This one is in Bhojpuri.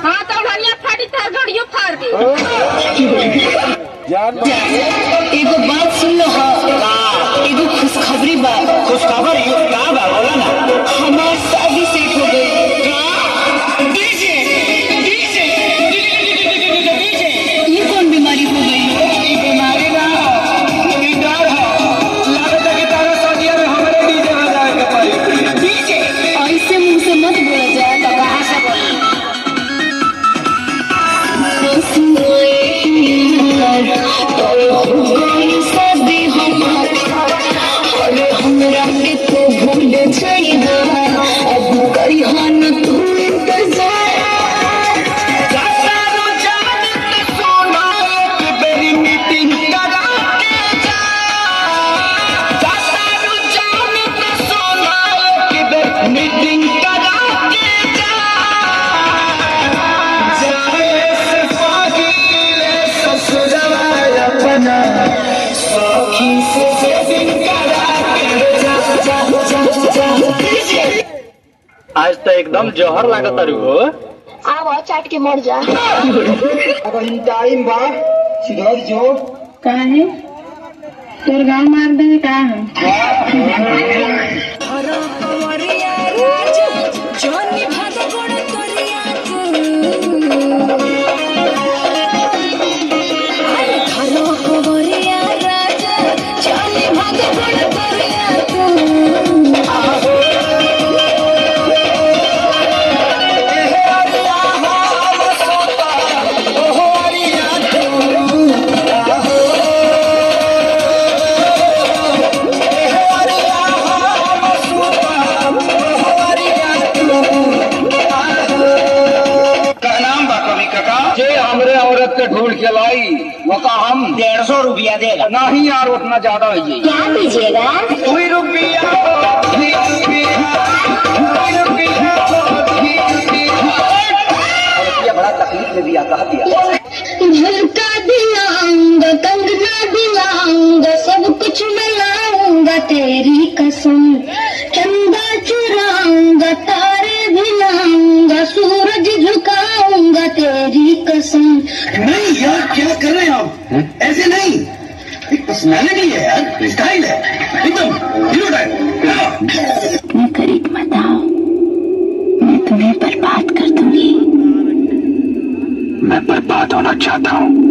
हाँ तो बढ़िया फाड़ी था घड़ियों फाड़ दी। एगो बात सुन लो। हाँ एगो खुशखबरी बा। खुशखबर यो का बा बोला ना। हमार शादी सेट हो गई। ये कौन बीमारी हो गई? बीमारी ना हो, डर हो। लागत है कि तारा शादिया में हमारे डीजे बजाए के पड़ी। डीजे ऐसे मुंह से मत बोला जाए। तो कहाँ से बोली? शादी हमरा के तो भूल जाइए। अब करी हन तू इंतजार। आज तो एकदम जौहर लागत तारू हो। आवा चाट के मर जा। अब टाइम बा सुधर जो। कहा है तोर गाँव मार दे कहा है? औरत के ढूंढ के लाई वो का हम 150 रुपया देगा। नहीं यार उतना ज्यादा है ये। क्या दीजिएगा? बड़ा तकलीफ में दिया कहा दिया। झलका दिलाऊंगा कंगना दिलाऊंगा सब कुछ मिलाऊंगा तेरी कसम। चंदा चुराऊंगा तारे भी लाऊंगा सूरज झुकाऊंगा तेरी कसम। नहीं यार क्या कर रहे हैं आप? ऐसे नहीं, एक पर्सनालिटी है यार, स्टाइल है एकदम हीरो टाइप। मैं करीब मत आओ, मैं तुम्हें बर्बाद कर दूंगी। मैं बर्बाद होना चाहता हूँ।